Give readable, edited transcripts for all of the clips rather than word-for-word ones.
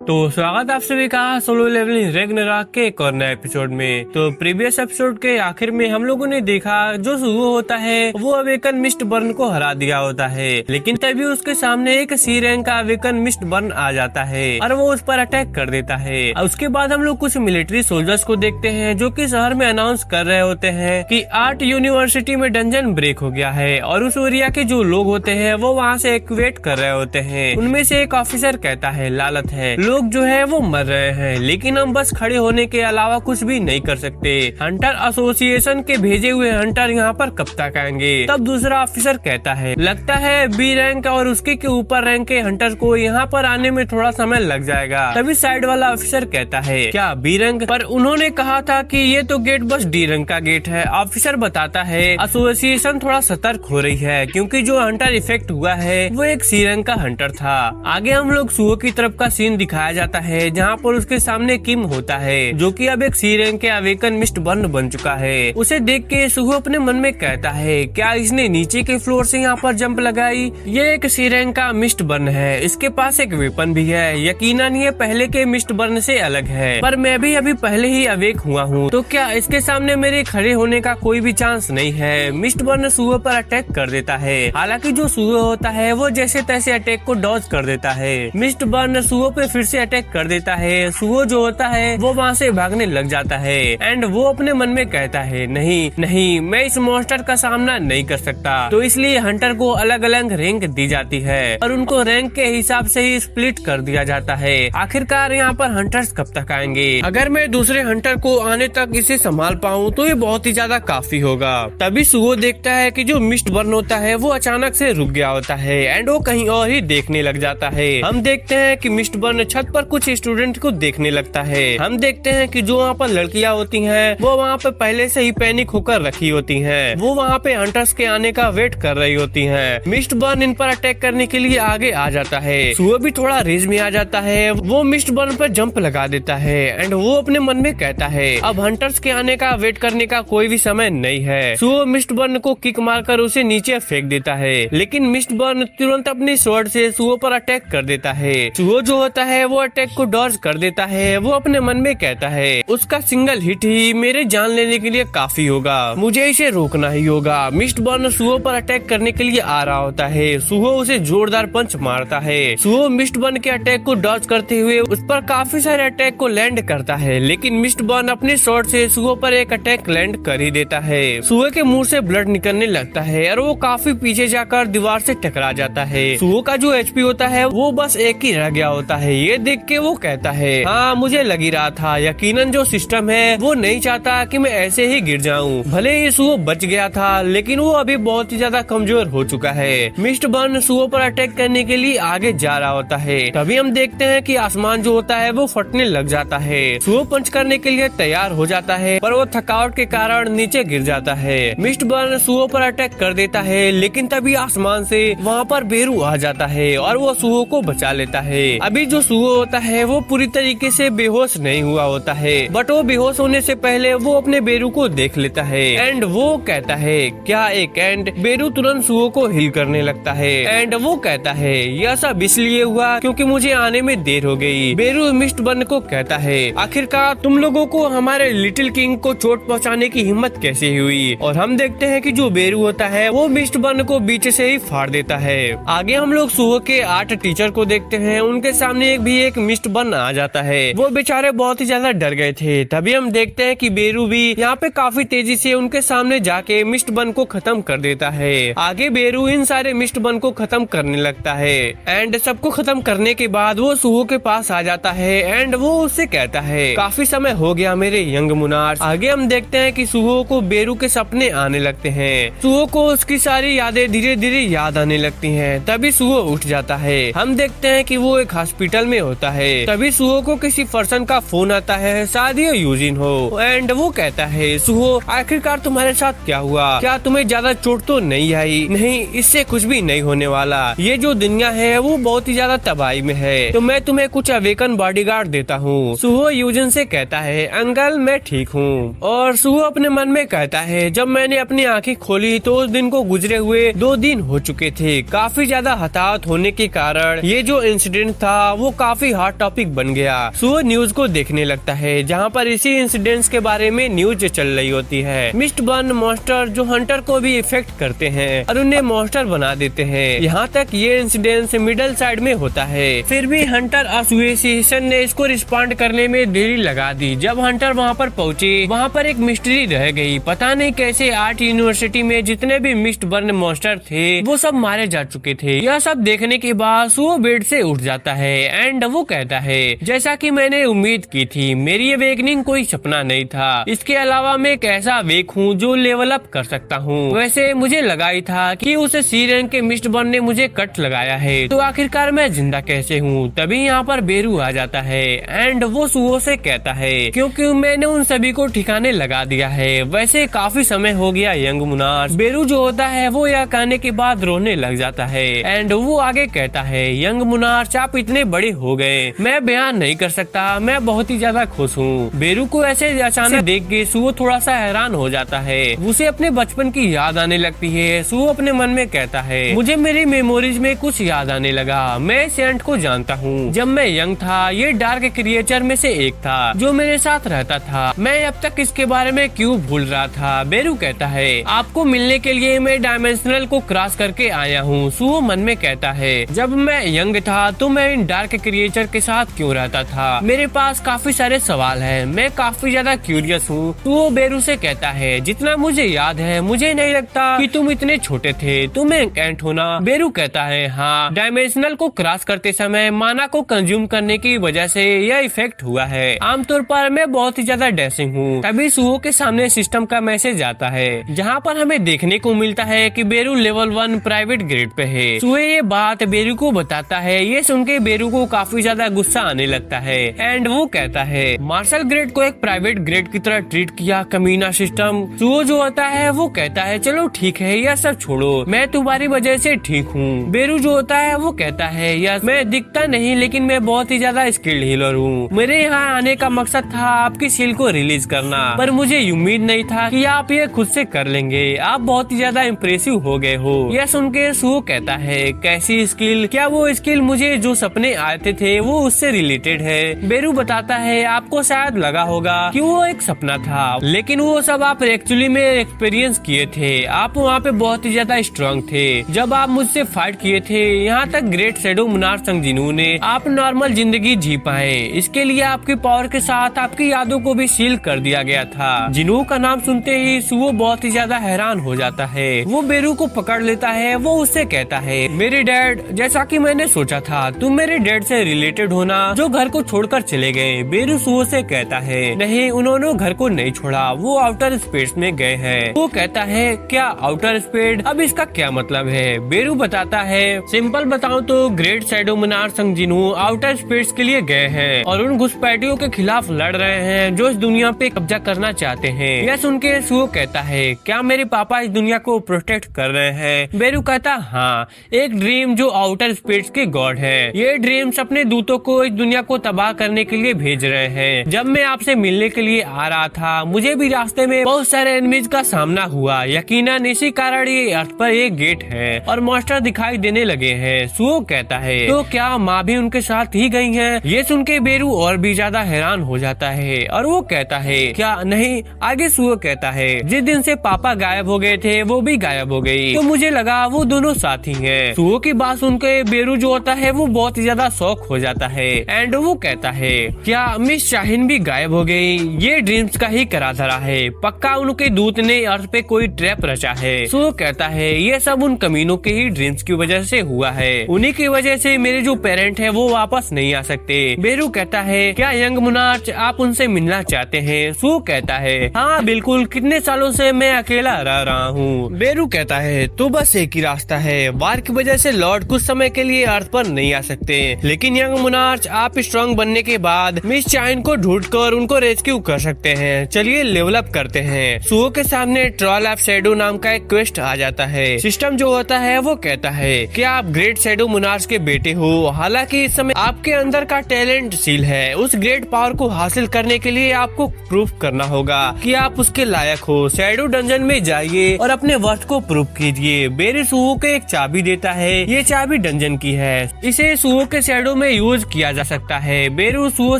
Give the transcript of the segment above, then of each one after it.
तो स्वागत आप सभी का सोलो लेवलिंग रैग्नारॉक के एक और नए एपिसोड में। तो प्रीवियस एपिसोड के आखिर में हम लोगों ने देखा जो सुहो होता है वो अवेकन मिस्ट बर्न को हरा दिया होता है, लेकिन तभी उसके सामने एक सी रैंक का अवेकन मिस्ट बर्न आ जाता है और वो उस पर अटैक कर देता है। उसके बाद हम लोग कुछ मिलिट्री सोल्जर्स को देखते हैं जो कि शहर में अनाउंस कर रहे होते हैं कि आर्ट यूनिवर्सिटी में डंजन ब्रेक हो गया है और उस एरिया के जो लोग होते हैं वो वहाँ से इवैक्यूएट कर रहे होते हैं। उनमें से एक ऑफिसर कहता है लालत है, लोग जो है वो मर रहे हैं, लेकिन हम बस खड़े होने के अलावा कुछ भी नहीं कर सकते। हंटर एसोसिएशन के भेजे हुए हंटर यहाँ पर कब तक आएंगे? तब दूसरा ऑफिसर कहता है लगता है बी रैंक और उसके के ऊपर रैंक के हंटर को यहाँ पर आने में थोड़ा समय लग जाएगा। तभी साइड वाला ऑफिसर कहता है क्या बी रैंक? पर उन्होंने कहा था कि ये तो गेट बस डी रैंक का गेट है। ऑफिसर बताता है एसोसिएशन थोड़ा सतर्क हो रही है क्योंकि जो हंटर इफेक्ट हुआ है वो एक सी रैंक का हंटर था। आगे हम लोग सुहो की तरफ का सीन दिखाया जाता है जहाँ पर उसके सामने किम होता है जो कि अब एक सी रैंक के अवेकन मिस्ट बर्न बन चुका है। उसे देख के सुहो अपने मन में कहता है क्या इसने नीचे के फ्लोर से यहाँ पर जंप लगाई? ये एक सी रैंक का मिस्ट बर्न है, इसके पास एक वेपन भी है, यकीनन ये पहले के मिस्ट बर्न से अलग है, पर मैं भी अभी पहले ही अवेक हुआ हूँ तो क्या इसके सामने मेरे खड़े होने का कोई भी चांस नहीं है? मिस्ट बर्न सुहो पर अटैक कर देता है। हालांकि जो सुहो होता है वो जैसे तैसे अटैक को डॉज कर देता है। मिस्ट बर्न सुहो पे फिर से अटैक कर देता है। सुहो जो होता है वो वहाँ से भागने लग जाता है एंड वो अपने मन में कहता है नहीं नहीं, मैं इस मॉन्स्टर का सामना नहीं कर सकता। तो इसलिए हंटर को अलग अलग रैंक दी जाती है और उनको रैंक के हिसाब से ही स्प्लिट कर दिया जाता है। आखिरकार यहाँ पर हंटर्स कब तक आएंगे? अगर मैं दूसरे हंटर को आने तक इसे संभाल पाऊँ तो ये बहुत ही ज्यादा काफी होगा। तभी सुहो देखता है कि जो मिस्ट बर्न होता है वो अचानक से रुक गया होता है एंड वो कहीं और ही देखने लग जाता है। हम देखते हैं कि मिस्ट बर्न छत पर कुछ स्टूडेंट को देखने लगता है। हम देखते हैं कि जो वहाँ पर लड़कियाँ होती हैं वो वहाँ पे पहले से ही पैनिक होकर रखी होती हैं। वो वहाँ पे हंटर्स के आने का वेट कर रही होती हैं। मिस्ट बर्न इन पर अटैक करने के लिए आगे आ जाता है। सुहो भी थोड़ा रेज में आ जाता है। वो मिस्ट बर्न पर जंप लगा देता है एंड वो अपने मन में कहता है अब हंटर्स के आने का वेट करने का कोई भी समय नहीं है। सुहो मिस्ट बर्न को किक मारकर उसे नीचे फेंक देता है, लेकिन मिस्ट बर्न तुरंत अपनी स्वॉर्ड से सुहो पर अटैक कर देता है। सुहो जो होता है वो अटैक को डॉज कर देता है। वो अपने मन में कहता है उसका सिंगल हिट ही मेरे जान लेने के लिए काफी होगा, मुझे इसे रोकना ही होगा। मिस्ट बर्न सुहो पर अटैक करने के लिए आ रहा होता है। सुहो उसे जोरदार पंच मारता है। सुहो मिस्ट बर्न के अटैक को डॉज करते हुए उस पर काफी सारे अटैक को लैंड करता है, लेकिन मिस्ट बर्न अपने शॉट से सुहो पर एक अटैक लैंड कर ही देता है। सुहो के मुंह से ब्लड निकलने लगता है और वो काफी पीछे जाकर दीवार से टकरा जाता है। सुहो का जो एचपी होता है वो बस एक ही रह गया होता है। ये देख के वो कहता है हाँ मुझे लग ही रहा था, यकीनन जो सिस्टम है वो नहीं चाहता कि मैं ऐसे ही गिर जाऊं। भले ही सुहो बच गया था लेकिन वो अभी बहुत ही ज्यादा कमजोर हो चुका है। मिस्ट बर्न सुहो पर अटैक करने के लिए आगे जा रहा होता है। तभी हम देखते हैं कि आसमान जो होता है वो फटने लग जाता है। सुहो पंच करने के लिए तैयार हो जाता है पर वो थकावट के कारण नीचे गिर जाता है। मिस्ट बर्न सुहो पर अटैक कर देता है, लेकिन तभी आसमान से वहाँ पर बेरू आ जाता है और वो सुहो को बचा लेता है। अभी जो सुहो होता है वो पूरी तरीके से बेहोश नहीं हुआ होता है, बट वो बेहोश होने से पहले वो अपने बेरू को देख लेता है एंड वो कहता है क्या एक एंड बेरू तुरंत सुहो को हिल करने लगता है एंड वो कहता है यह सब इसलिए हुआ क्योंकि मुझे आने में देर हो गई। बेरू मिस्ट बर्न को कहता है आखिरकार तुम लोगों को हमारे लिटिल किंग को चोट पहुँचाने की हिम्मत कैसे हुई? और हम देखते हैं कि जो बेरू होता है वो मिस्ट बर्न को बीच से ही फाड़ देता है। आगे हम लोग सुहो के आर्ट टीचर को देखते हैं। उनके सामने एक मिस्ट बर्न आ जाता है। वो बेचारे बहुत ही ज्यादा डर गए थे। तभी हम देखते हैं कि बेरू भी यहाँ पे काफी तेजी से उनके सामने जाके मिस्ट बर्न को खत्म कर देता है। आगे बेरू इन सारे मिस्ट बर्न को खत्म करने लगता है एंड सबको खत्म करने के बाद वो सुहो के पास आ जाता है एंड वो उससे कहता है काफी समय हो गया मेरे यंग मुनार्स। आगे हम देखते हैं कि सुहो को बेरू के सपने आने लगते हैं। सुहो को उसकी सारी यादें धीरे धीरे याद आने लगती हैं। तभी सुहो उठ जाता है। हम देखते हैं कि वो एक हॉस्पिटल में होता है। तभी सुहो को किसी पर्सन का फोन आता है, शायद ये यूजिन हो एंड वो कहता है सुहो आखिरकार तुम्हारे साथ क्या हुआ? क्या तुम्हें ज्यादा चोट तो नहीं आई? नहीं, इससे कुछ भी नहीं होने वाला। ये जो दुनिया है वो बहुत ही ज्यादा तबाही में है, तो मैं तुम्हें कुछ अवेकन बॉडीगार्ड देता हूँ। सुहो यूजिन से कहता है अंकल मैं ठीक हूँ। और सुहो अपने मन में कहता है जब मैंने अपनी आंखें खोली तो उस दिन को गुजरे हुए 2 दिन हो चुके थे। काफी ज्यादा हताहत होने के कारण ये जो इंसिडेंट था वो काफी काफी हॉट टॉपिक बन गया। सुओ न्यूज को देखने लगता है जहाँ पर इसी इंसिडेंट्स के बारे में न्यूज चल रही होती है। मिस्ट बर्न मॉन्स्टर जो हंटर को भी इफेक्ट करते हैं और उन्हें मॉन्स्टर बना देते हैं। यहाँ तक ये इंसिडेंस मिडल साइड में होता है। फिर भी हंटर एसोसिएशन ने इसको रिस्पॉन्ड करने में देरी लगा दी। जब हंटर वहाँ पर पहुँचे वहाँ पर एक मिस्ट्री रह गई। पता नहीं कैसे आर्ट यूनिवर्सिटी में जितने भी मिस्ट बर्न मॉन्स्टर थे वो सब मारे जा चुके थे। यह सब देखने के बाद सुओ बेड से उठ जाता है एंड वो कहता है जैसा कि मैंने उम्मीद की थी, मेरी अवेकनिंग कोई सपना नहीं था। इसके अलावा मैं एक ऐसा अवेक हूँ जो लेवल अप कर सकता हूँ। वैसे मुझे लगा ही था कि उस सी रैंक के मिस्ट बर्न ने मुझे कट लगाया है, तो आखिरकार मैं जिंदा कैसे हूँ। तभी यहाँ पर बेरू आ जाता है एंड वो सुओ से कहता है क्योंकि मैंने उन सभी को ठिकाने लगा दिया है। वैसे काफी समय हो गया यंग मुनार्च। बेरू जो होता है वो यह कहने के बाद रोने लग जाता है एंड वो आगे कहता है यंग मुनार्च आप इतने बड़े हो गए, मैं बयान नहीं कर सकता, मैं बहुत ही ज्यादा खुश हूँ। बेरू को ऐसे अचानक देख के सुओ थोड़ा सा हैरान हो जाता है। उसे अपने बचपन की याद आने लगती है। सुओ अपने मन में कहता है मुझे मेरी मेमोरीज में कुछ याद आने लगा। मैं सेंट को जानता हूँ। जब मैं यंग था ये डार्क क्रिएचर में से एक था जो मेरे साथ रहता था। मैं अब तक इसके बारे में क्यों भूल रहा था। बेरू कहता है आपको मिलने के लिए मैं डायमेंशनल को क्रॉस करके आया हूँ। सुओ मन में कहता है जब मैं यंग था तो मैं इन डार्क क्रिएचर के साथ क्यों रहता था। मेरे पास काफी सारे सवाल हैं, मैं काफी ज्यादा क्यूरियस हूँ। सुओ बेरू से कहता है जितना मुझे याद है मुझे नहीं लगता कि तुम इतने छोटे थे, तुम एक एंट हो ना। बेरू कहता है हाँ, डायमेंशनल को क्रॉस करते समय माना को कंज्यूम करने की वजह से यह इफेक्ट हुआ है। आमतौर पर मैं बहुत ही ज्यादा डैशिंग हूँ। तभी सुओ के सामने सिस्टम का मैसेज आता है जहाँ पर हमें देखने को मिलता है कि बेरू लेवल 1 प्राइवेट ग्रेड पे है। सुओ ये बात बेरू को बताता है। ये सुन के बेरू को काफी ज्यादा गुस्सा आने लगता है एंड वो कहता है मार्शल ग्रेड को एक प्राइवेट ग्रेड की तरह ट्रीट किया, कमीना सिस्टम। सुओ जो होता है वो कहता है चलो ठीक है यह सब छोड़ो, मैं तुम्हारी वजह से ठीक हूँ। बेरू जो होता है वो कहता है यस मैं दिखता नहीं लेकिन मैं बहुत ही ज्यादा स्किल्ड हीलर हूँ। मेरे यहाँ आने का मकसद था आपकी स्किल को रिलीज करना, पर मुझे उम्मीद नहीं था कि आप ये खुद से कर लेंगे। आप बहुत ही ज्यादा इम्प्रेसिव हो गए हो। यह सुन के सुओ कहता है कैसी स्किल, क्या वो स्किल मुझे जो सपने आते थे वो उससे रिलेटेड है। बेरू बताता है आपको शायद लगा होगा कि वो एक सपना था लेकिन वो सब आप एक्चुअली में एक्सपीरियंस किए थे। आप वहाँ पे बहुत ही ज्यादा स्ट्रांग थे जब आप मुझसे फाइट किए थे। यहाँ तक ग्रेट शैडो मुनार्च संग जिनू ने आप नॉर्मल जिंदगी जी पाए। इसके लिए आपकी पावर के साथ आपकी यादों को भी सील कर दिया गया था। जिनू का नाम सुनते ही सुओ बहुत ही ज्यादा हैरान हो जाता है। वो बेरू को पकड़ लेता है। वो उससे कहता है मेरे डैड, जैसा कि मैंने सोचा था तुम मेरे डैड से रिलेटेड होना जो घर को छोड़कर चले गए। बेरू सुओ से कहता है नहीं, उन्होंने घर को नहीं छोड़ा, वो आउटर स्पेस में गए हैं। वो कहता है क्या आउटर स्पेस, अब इसका क्या मतलब है। बेरू बताता है सिंपल बताऊं तो ग्रेट शैडो मुनार्च संग जिनू आउटर स्पेस के लिए गए हैं और उन घुसपैठियों के खिलाफ लड़ रहे हैं जो इस दुनिया पे कब्जा करना चाहते हैं। यह सुन के सुओ कहता है क्या मेरे पापा इस दुनिया को प्रोटेक्ट कर रहे हैं। बेरू कहता हाँ, एक ड्रीम जो आउटर स्पेस के गॉड है। ये ड्रीम्स अपने दूतों को इस दुनिया को तबाह करने के लिए भेज रहे हैं। जब मैं आपसे मिलने के लिए आ रहा था मुझे भी रास्ते में बहुत सारे एनिमीज का सामना हुआ। यकीनन इसी कारण ये अर्थ पर एक गेट है और मॉन्स्टर दिखाई देने लगे हैं। सुओ कहता है तो क्या माँ भी उनके साथ ही गई है। ये सुन के बेरू और भी ज्यादा हैरान हो जाता है और वो कहता है क्या नहीं। आगे सुओ कहता है जिस दिन से पापा गायब हो गए थे वो भी गायब हो गई, तो मुझे लगा वो दोनों साथी हैं। सुओ की बात सुन के बेरू जो होता है वो बहुत ही ज्यादा शॉक हो जाता है एंड वो कहता है क्या मिस शाहीन भी गायब हो गई। ये ड्रीम्स का ही करा धरा है, पक्का उनके दूत ने अर्थ पे कोई ट्रैप रचा है। सुओ कहता है ये सब उन कमीनों के ही ड्रीम्स की वजह से हुआ है, उन्हीं की वजह से मेरे जो पेरेंट है वो वापस नहीं आ सकते। बेरू कहता है क्या यंग मुनार्च आप उनसे मिलना चाहते हैं। सुओ कहता है हाँ बिल्कुल, कितने सालों से मैं अकेला रह रहा हूँ। बेरू कहता है तो बस एक ही रास्ता है, वार की वजह से लॉर्ड कुछ समय के लिए अर्थ पर नहीं आ सकते, लेकिन यंग मुनार्च आप स्ट्रांग बनने के बाद मिस चाइन को ढूंढकर उनको रेस्क्यू कर सकते हैं। चलिए लेवल अप करते हैं। सुओ के सामने ट्रॉल ऑफ शैडो नाम का एक क्वेस्ट आ जाता है। सिस्टम जो होता है वो कहता है कि आप ग्रेट शैडो मुनार्च के बेटे हो, हालांकि इस समय आपके अंदर का टैलेंट सील है। उस ग्रेट पावर को हासिल करने के लिए आपको प्रूफ करना होगा कि आप उसके लायक हो। शैडो डंजन में जाइए और अपने वर्थ को प्रूफ कीजिए। बेरू सुओ को एक चाबी देता है। ये चाबी डंजन की है, इसे सुओ के शैडो में यूज किया जा सकता है। बेरू सुहो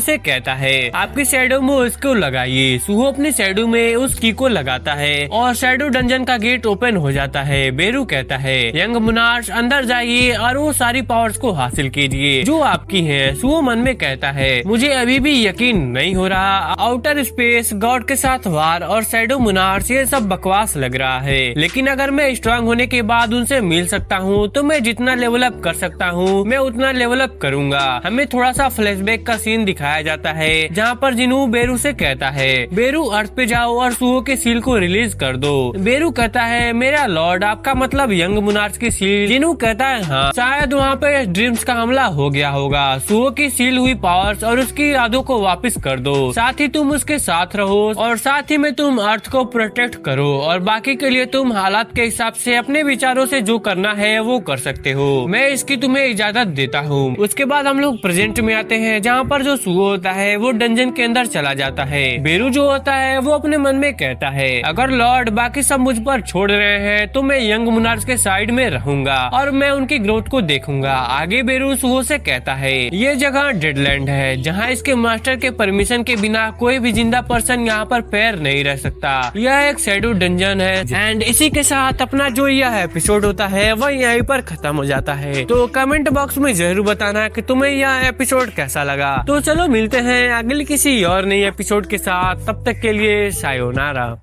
से कहता है आपकी शैडो में उसको लगाइए। सुहो अपनी शैडो में उस की को लगाता है और शैडो डंजन का गेट ओपन हो जाता है। बेरू कहता है यंग मोनार्च अंदर जाइए और वो सारी पावर्स को हासिल कीजिए जो आपकी हैं। सुहो मन में कहता है मुझे अभी भी यकीन नहीं हो रहा, आउटर स्पेस, गॉड के साथ वार और शैडो मोनार्च ये सब बकवास लग रहा है, लेकिन अगर मैं स्ट्रांग होने के बाद उनसे मिल सकता हूँ तो मैं जितना लेवल अप कर सकता हूँ मैं उतना लेवल अप करूंगा। हमें थोड़ा सा फ्लैशबैक का सीन दिखाया जाता है जहाँ पर जिनू बेरू से कहता है बेरू अर्थ पे जाओ और सुहो के सील को रिलीज कर दो। बेरू कहता है मेरा लॉर्ड, आपका मतलब यंग मोनार्च की सील? जिनू कहता है हाँ, शायद वहाँ पे ड्रीम्स का हमला हो गया होगा। सुहो की सील हुई पावर्स और उसकी यादों को वापस कर दो, साथ ही तुम उसके साथ रहो और साथ ही में तुम अर्थ को प्रोटेक्ट करो और बाकी के लिए तुम हालात के हिसाब से अपने विचारों से जो करना है वो कर सकते हो। मैं इसकी तुम्हें इजाजत देता हूँ। उसके बाद हम लोग प्रेजेंट में आते हैं जहाँ पर जो सुहो होता है वो डंजन के अंदर चला जाता है। बेरू जो होता है वो अपने मन में कहता है अगर लॉर्ड बाकी सब मुझ पर छोड़ रहे हैं तो मैं यंग मोनार्च के साइड में रहूंगा और मैं उनकी ग्रोथ को देखूंगा। आगे बेरू सुहो से कहता है ये जगह डेडलैंड है जहाँ इसके मास्टर के परमिशन के बिना कोई भी जिंदा पर्सन यहाँ पर पैर नहीं रह सकता। यह एक शैडो डंजन है। एंड इसी के साथ अपना जो यह एपिसोड होता है वह यहीं पर खत्म हो जाता है। तो कमेंट बॉक्स में जरूर बताना कि तुम्हें यह एपिसोड कैसा लगा। तो चलो मिलते हैं अगले किसी और नई एपिसोड के साथ, तब तक के लिए सायोनारा।